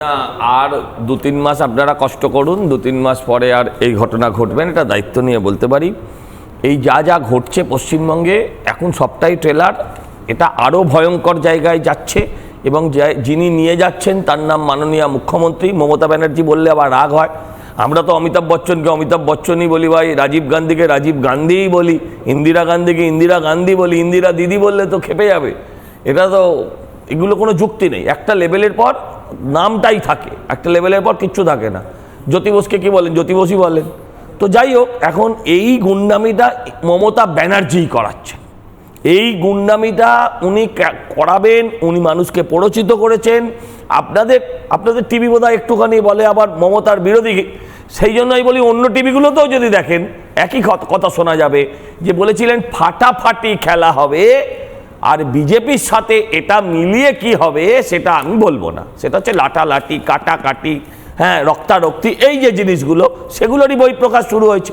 আর 2-3 মাস আপনারা কষ্ট করুন, 2-3 মাস পরে আর এই ঘটনা ঘটবে না, এটা দায়িত্ব নিয়ে বলতে পারি। এই যা যা ঘটছে পশ্চিমবঙ্গে এখন সবটাই ট্রেলার, এটা আরও ভয়ঙ্কর জায়গায় যাচ্ছে এবং যিনি নিয়ে যাচ্ছেন তার নাম মাননীয় মুখ্যমন্ত্রী মমতা ব্যানার্জি। বললে আবার রাগ হয়, আমরা তো অমিতাভ বচ্চনকে অমিতাভ বচ্চনই বলি ভাই, রাজীব গান্ধীকে রাজীব গান্ধীই বলি, ইন্দিরা গান্ধীকে ইন্দিরা গান্ধী বলি, ইন্দিরা দিদি বললে তো খেপে যাবে। এটা তো এগুলো কোনো যুক্তি নেই। একটা লেভেলের পর নামটাই থাকে, একটা লেভেলের পর কিচ্ছু থাকে না। জ্যোতি বোসকে কী বলেন? জ্যোতি বোসই বলেন। তো যাই হোক, এখন এই গুন্ডামিটা মমতা ব্যানার্জিই করাচ্ছেন। এই গুন্ডামিটা উনি করাবেন, উনি মানুষকে প্ররোচিত করেছেন। আপনাদের টিভি বোধহয় একটুখানি বলে আবার মমতার বিরোধী, সেই জন্যই বলি অন্য টিভিগুলোতেও যদি দেখেন একই কথা শোনা যাবে, যে বলেছিলেন ফাটাফাটি খেলা হবে, আর বিজেপির সাথে এটা মিলিয়ে কি হবে সেটা আমি বলবো না। সেটা হচ্ছে লাটালাটি, কাটাকাটি, হ্যাঁ, রক্তারক্তি, এই যে জিনিসগুলো, সেগুলোরই বহিঃপ্রকাশ শুরু হয়েছে।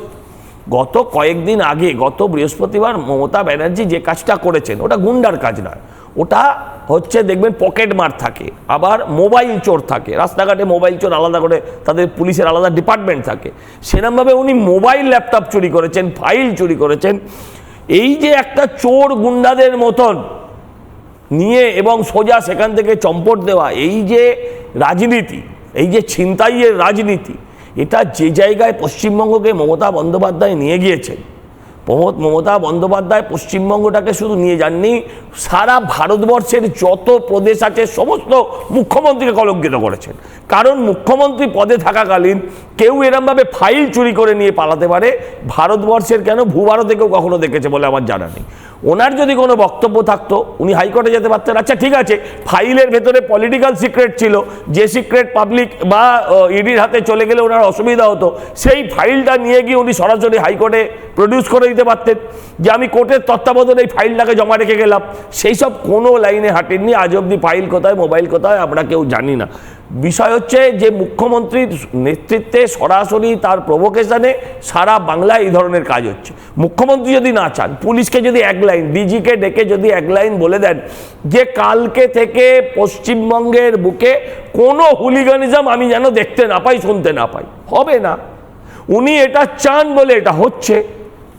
গত কয়েকদিন আগে, গত বৃহস্পতিবার মমতা ব্যানার্জি যে কাজটা করেছেন, ওটা গুন্ডার কাজ নয়, ওটা হচ্ছে দেখবেন পকেট মার থাকে, আবার মোবাইল চোর থাকে, রাস্তাঘাটে মোবাইল চোর আলাদা করে তাদের পুলিশের আলাদা ডিপার্টমেন্ট থাকে। সেরকমভাবে উনি মোবাইল ল্যাপটপ চুরি করেছেন, ফাইল চুরি করেছেন। এই যে একটা চোর গুন্ডাদের মতন নিয়ে এবং সোজা সেখান থেকে চম্পট দেওয়া, এই যে রাজনীতি, এই যে ছিনতাইয়ের রাজনীতি, এটা যে জায়গায় পশ্চিমবঙ্গকে মমতা বন্দ্যোপাধ্যায় নিয়ে গিয়েছেন, মমতা বন্দ্যোপাধ্যায় পশ্চিমবঙ্গটাকে শুধু নিয়ে যাননি, সারা ভারতবর্ষের যত প্রদেশ আছে সমস্ত মুখ্যমন্ত্রীকে কলঙ্কিত করেছেন। কারণ মুখ্যমন্ত্রী পদে থাকাকালীন কেউ এরমভাবে ফাইল চুরি করে নিয়ে পালাতে পারে, ভারতবর্ষের কেন ভূভারতে কেউ কখনো দেখেছে বলে আমার জানা নেই। ওনার যদি কোনো বক্তব্য থাকতো উনি হাইকোর্টে যেতে পারতেন। আচ্ছা ঠিক আছে, ফাইলের ভেতরে পলিটিক্যাল সিক্রেট ছিল, যে সিক্রেট পাবলিক বা ইডির হাতে চলে গেলে ওনার অসুবিধা হতো, সেই ফাইলটা নিয়ে গিয়ে উনি সরাসরি হাইকোর্টে প্রডিউস করে দিতে পারতেন, যে আমি কোর্টের তত্ত্বাবধানে এই ফাইলটাকে জমা রেখে গেলাম। সেই সব কোনো লাইনে হাঁটেননি। আজ অবধি ফাইল কোথায়, মোবাইল কোথায়, আমরা কেউ জানি না। বিষয় হচ্ছে যে মুখ্যমন্ত্রীর নেতৃত্বে সরাসরি তার প্রভোকেশনে সারা বাংলায় এই ধরনের কাজ হচ্ছে। মুখ্যমন্ত্রী যদি না চান, পুলিশকে যদি এক লাইন, ডিজিকে ডেকে যদি এক লাইন বলে দেন যে কালকে থেকে পশ্চিমবঙ্গের বুকে কোনো হুলিগানিজম আমি যেন দেখতে না পাই, শুনতে না পাই, হবে না। উনি এটা চান বলে এটা হচ্ছে,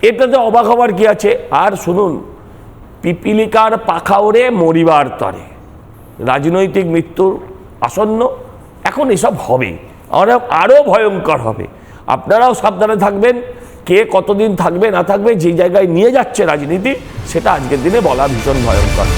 এটাতে অবাক হবার কি আছে? আর শুনুন, পিপিলিকার পাখা ওড়ে মরিবার তরে, রাজনৈতিক মৃত্যুর আসন্ন, এখন এসব হবে, আরও ভয়ঙ্কর হবে। আপনারাও সাবধানে থাকবেন। কে কতদিন থাকবে না থাকবে, যে জায়গায় নিয়ে যাচ্ছে রাজনীতি, সেটা আজকের দিনে বলা ভীষণ ভয়ঙ্কর।